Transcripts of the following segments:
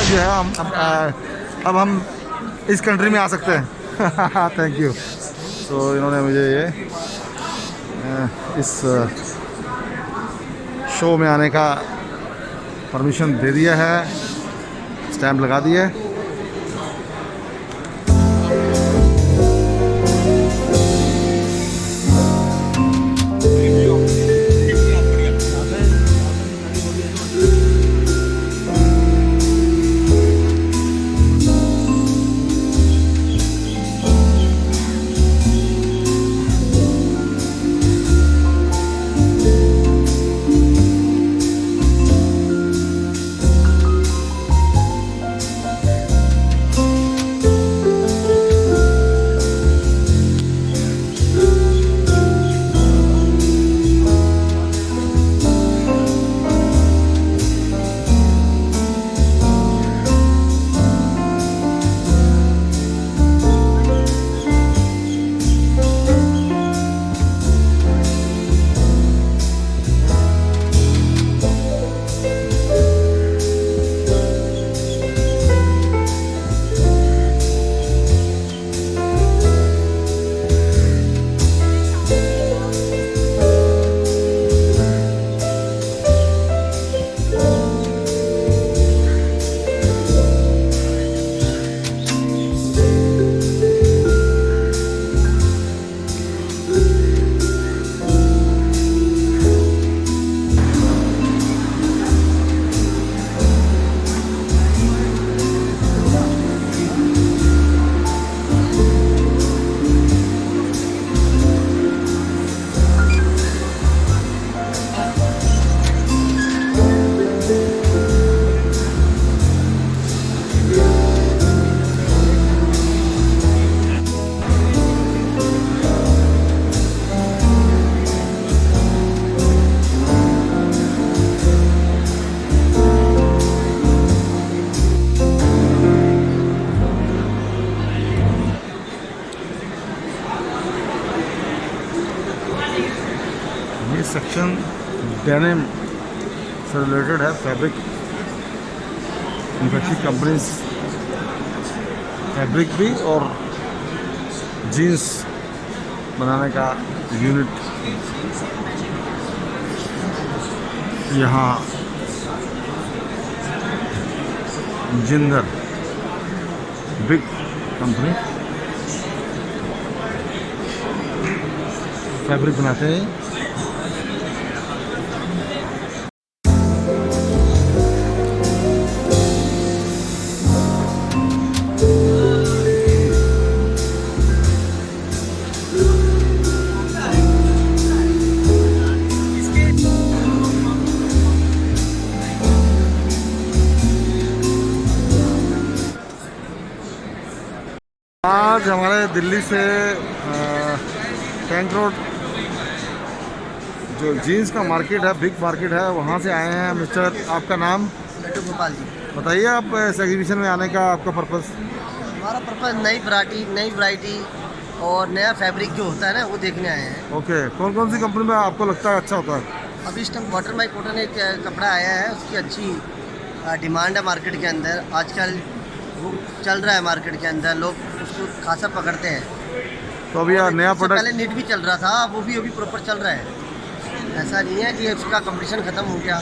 जो है अब हम इस कंट्री में आ सकते हैं। Thank you. तो इन्होंने मुझे ये इस शो में आने का परमिशन दे दिया है, स्टैम्प लगा दिया है। सेक्शन डेनिम से रिलेटेड है, फैब्रिक इन्फेक्शन कंपनीज फैब्रिक भी और जीन्स बनाने का यूनिट यहाँ जिंदल बिग कंपनी फैब्रिक बनाते हैं। आज हमारे दिल्ली से टैंक रोड जो जीन्स का मार्केट है, बिग मार्केट है, वहाँ से आए हैं। मिस्टर, आपका नाम? गोपाल जी। बताइए आप इस एग्जीबिशन में आने का आपका पर्पस? हमारा पर्पस नई वैरायटी और नया फैब्रिक जो होता है ना, वो देखने आए हैं। ओके, कौन कौन सी कंपनी में आपको लगता है अच्छा होता है? अभी इस टाइम वाटर बाई कॉटन एक कपड़ा आया है, उसकी अच्छी डिमांड है मार्केट के अंदर। आजकल वो चल रहा है मार्केट के अंदर, लोग उसको खासा पकड़ते हैं। तो अभी नया प्रोडक्ट पहले नेट भी चल रहा था, वो भी अभी प्रॉपर चल रहा है। ऐसा नहीं है कि उसका कंपटीशन ख़त्म हो गया,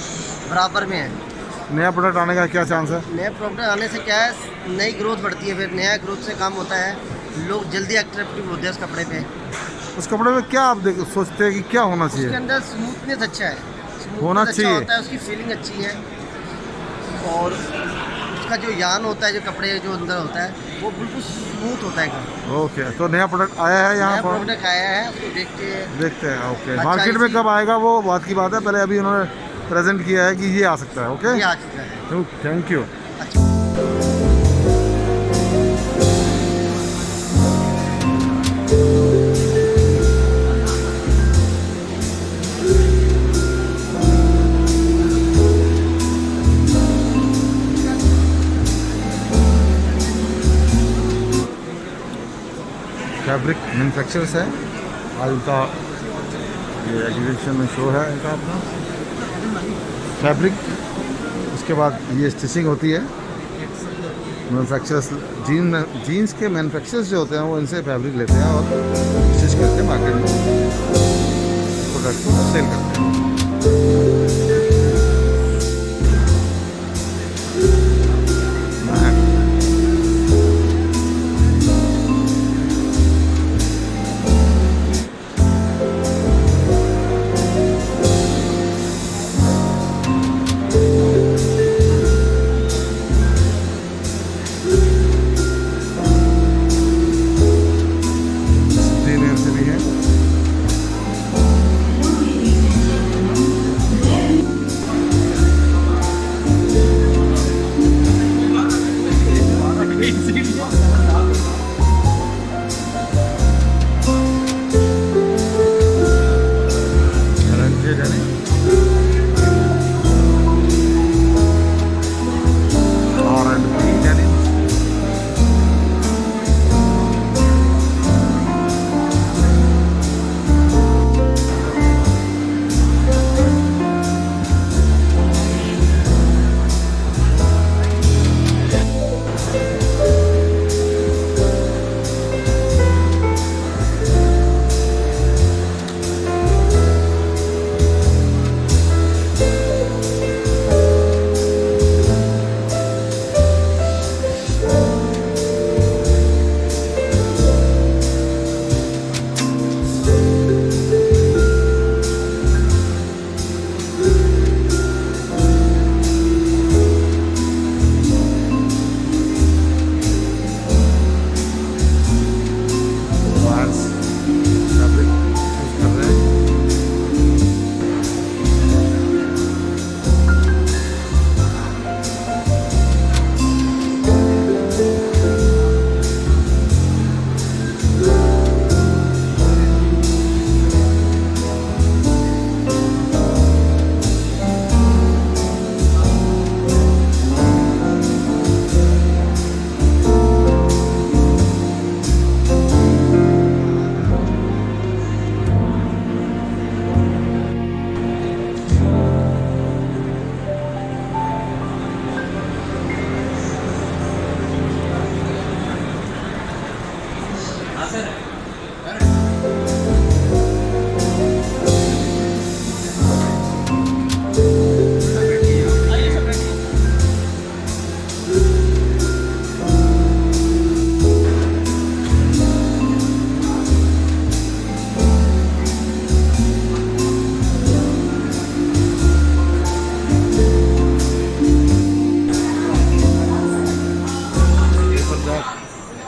बराबर में है। नया प्रोडक्ट आने का क्या चांस है? नया प्रोडक्ट आने से क्या है, नई ग्रोथ बढ़ती है। फिर नया ग्रोथ से काम होता है, लोग जल्दी अट्रैक्टिव होते हैं उस कपड़े पे। उस कपड़े में क्या आप सोचते हैं कि क्या होना चाहिए? उसके अंदर स्मूथनेस अच्छा है, होना चाहिए, होता है, उसकी फीलिंग अच्छी है। और उसका जो यान होता है, जो कपड़े जो अंदर होता है, वो बिल्कुल स्मूथ होता है। ओके, तो नया प्रोडक्ट आया है यहाँ पर? प्रोडक्ट आया है, उसको देखते हैं। ओके, मार्केट में कब आएगा वो बात की बात है, पहले अभी उन्होंने प्रेजेंट किया है कि ये आ सकता है। ओके, ये आ चुका है। Thank you. फैब्रिक मैन्युफैक्चरर्स है आज उनका ये एग्जीबिशन में शो है इनका अपना फैब्रिक। उसके बाद ये स्टिचिंग होती है मैनुफैक्चरर्स जीन्स के मैनुफैक्चरर्स जो होते हैं वो इनसे फैब्रिक लेते हैं और स्टिच करके मार्केट में प्रोडक्ट को सेल करते हैं।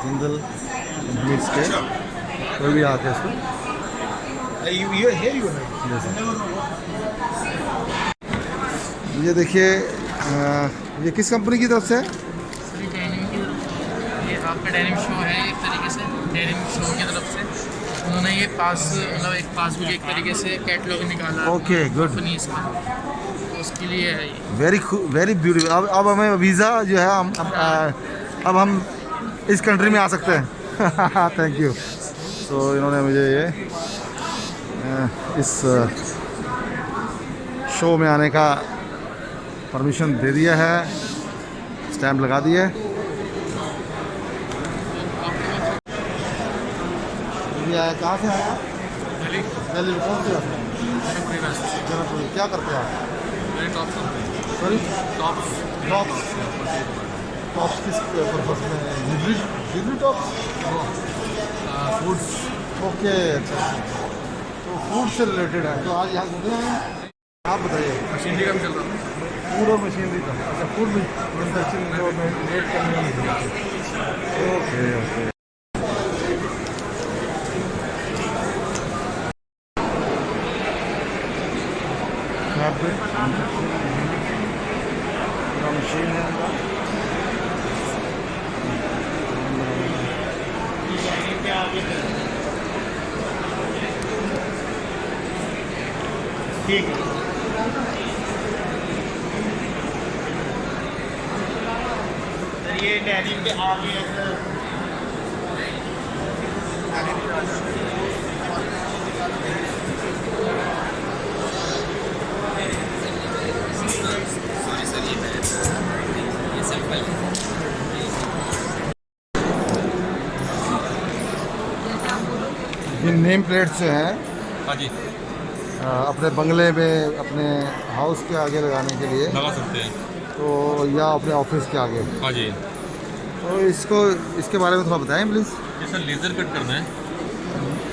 जिंदल कंपनीज के कोई भी आते हैं इसको ये देखिए ये किस कंपनी की तरफ से है? ये आपका डेनिम शो है एक तरीके से, डेनिम शो की तरफ से उन्होंने ये पास मतलब एक पासबुक एक तरीके से कैटलॉग निकाला। ओके गुड, कंपनीज का उसके लिए है ये। Very beautiful. अब हमें वीज़ा जो है अब हम इस कंट्री में आ सकते हैं। Thank you. तो इन्होंने मुझे ये इस शो में आने का परमिशन दे दिया है, स्टैम्प लगा दिया है। ये आया कहाँ से आया? दिल्ली। दिल्ली कौन से आते हैं? जनकपुरी। क्या करते हैं आप? सॉरी टॉप्स किस पर्पस में? Degree tops foods. ओके अच्छा, तो फूड से रिलेटेड है। तो आज यहाँ घूमने आए हैं। आप बताइए। मशीनरी काम चल रहा है। फूड और मशीनरी का। अच्छा, फूड मैन्युफैक्चरिंग को मेड करने में। Okay okay. मशीन है ठीक है। ये डेनिम के आगे ये नेम प्लेट्स जो हैं हाँ जी, अपने बंगले में अपने हाउस के आगे लगाने के लिए, लगा सकते हैं। तो या अपने ऑफिस के आगे, हाँ जी, तो इसके बारे में थोड़ा बताएं प्लीज़। ये सर लेज़र कट करना है,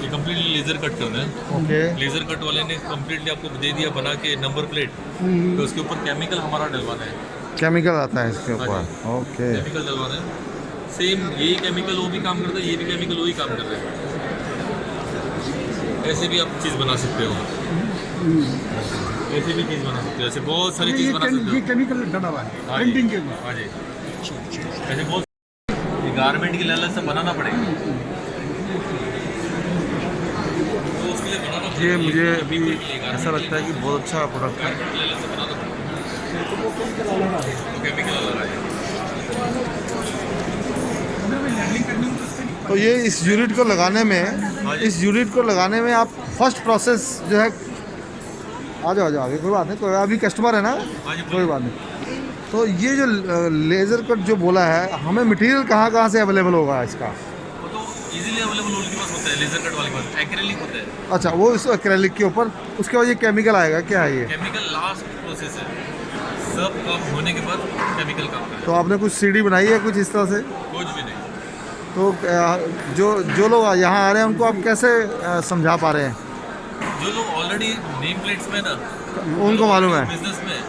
ये कम्प्लीटली लेज़र कट करना है। ओके। लेज़र कट वाले ने कम्प्लीटली आपको दे दिया बना के नंबर प्लेट, तो उसके ऊपर केमिकल हमारा डलवाना है। केमिकल आता है इसके हाँ ऊपर। जी। ओके। केमिकल डलवाना है, सेम यही केमिकल वो भी काम करता है, ये भी केमिकल वही काम कर रहा है। ऐसे भी आप चीज़ बना सकते हो, ऐसे भी चीज़ बना सकते हो, ऐसे बहुत सारी चीज़ बना सकते हो। केमिकल डला हुआ है हाँ प्रिंटिंग जी, के ऊपर। हाँ जी, ऐसे बहुत ये गारमेंट की लेवल से बनाना पड़ेगा, तो उसके लिए बनाना पड़ेगा। ये मुझे तो अभी people के लिए ऐसा लगता है कि बहुत अच्छा प्रोडक्ट है। गारमेंट लेवल से बनाना पड़ेगा, तो केमिकल अलग आएगा। तो ये इस यूनिट को लगाने में, हाँ जी। इस यूनिट को लगाने में आप फर्स्ट प्रोसेस जो है, आ जाओ आगे, कोई बात नहीं, कोई अभी कस्टमर है ना, हाँ जी, कोई बात नहीं। तो ये जो लेज़र कट जो बोला है, हमें मटेरियल कहाँ से अवेलेबल होगा इसका? वो तो इजीली अवेलेबल उनके पास होता है, लेजर कट वाले के पास एक्रेलिक होता है। अच्छा, वो इस एक्रेलिक के ऊपर, उसके बाद ये केमिकल आएगा, क्या है ये? केमिकल लास्ट प्रोसेस है, सब काम होने के बाद केमिकल काम होता है। तो आपने कुछ सीडी बनाई है कुछ इस तरह से? कुछ भी नहीं। तो जो लोग यहाँ आ रहे हैं उनको आप कैसे समझा पा रहे हैं? जो लोग ऑलरेडी नेम प्लेट्स में ना, उनको मालूम है, बिजनेस में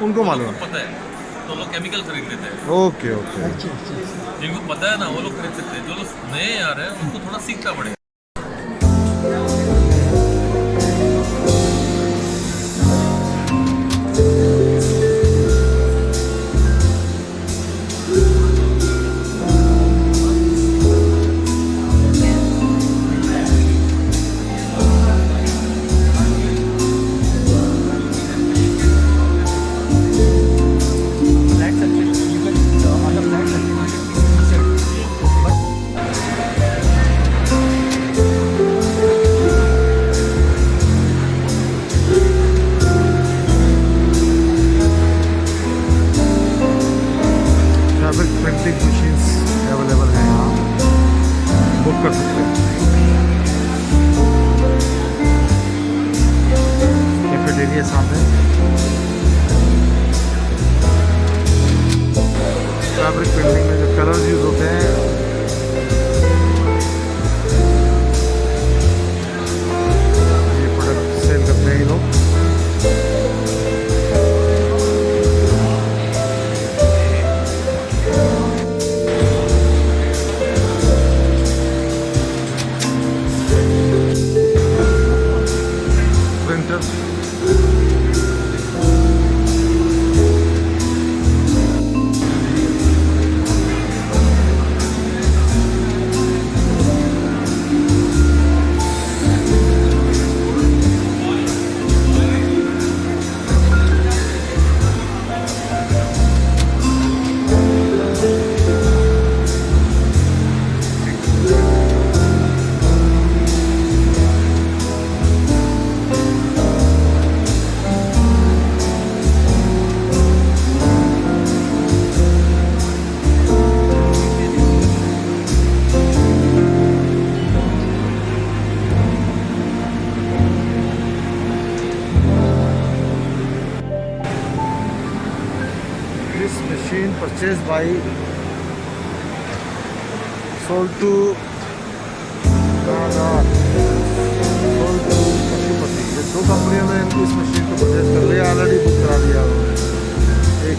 उनको मालूम है। पता है, तो लोग केमिकल खरीद लेते हैं। Okay okay. जिनको पता है ना वो लोग खरीद सकते हैं, जो लोग नए आ रहे हैं उनको थोड़ा सीखना पड़ेगा। फैब्रिक प्रिंटिंग मशीन्स अवेलेबल हैं यहाँ, बुक कर सकते हैं। कैफेटेरिया सामने, फैब्रिक प्रिंटिंग में जो कलर्स यूज होते हैं, ये प्रोडक्ट सेल करते हैं ये लोग। Printer, this machine purchased by sold to sold to Pashupati. ये दो कंपनियों ने इस मशीन को परचेज कर लिया, ऑलरेडी बुक करा दिया उन्होंने। एक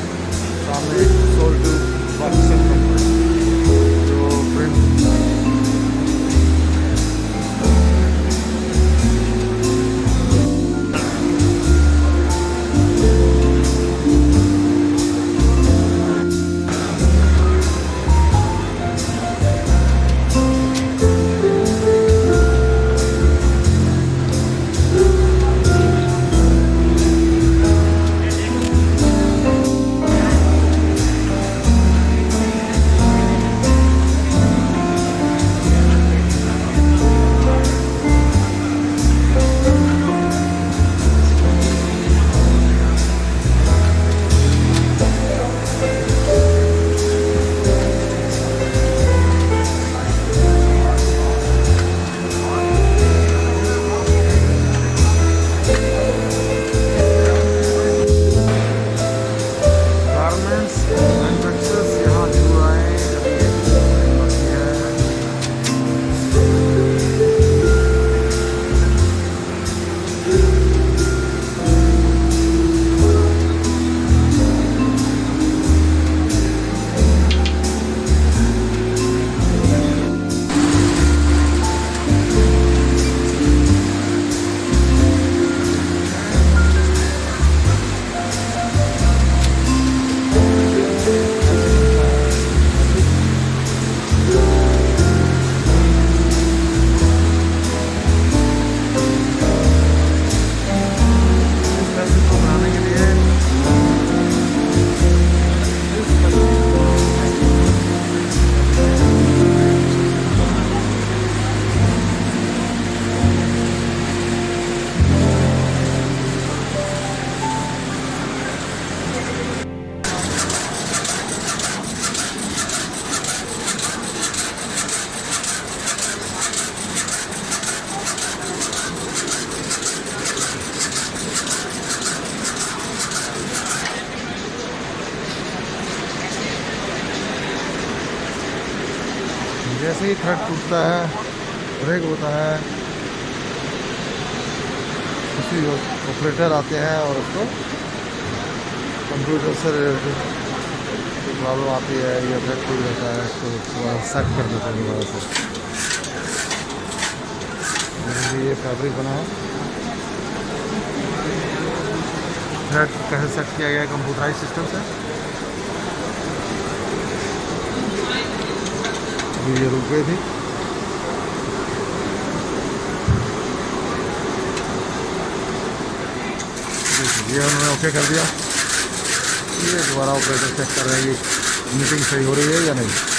सामने सोल्ड टू पाकिस्तान कंपनी जो प्रिंट जैसे ही थ्रेड टूटता है, ब्रेक होता है, किसी ऑपरेटर आते हैं और उसको कंप्यूटर से रिलेटेड प्रॉब्लम आती है या थ्रेड टूट जाता है तो थोड़ा सेट कर देते हैं दोबारा से। जैसे ये फैब्रिक बना है, थ्रेड कैसे सेट किया गया है कंप्यूटराइज सिस्टम से। अभी ये रुक गई थी, ये उन्होंने ओके कर दिया। ये दोबारा ऑपरेटर चेक कर रहे हैं कि मीटिंग सही हो रही है या नहीं।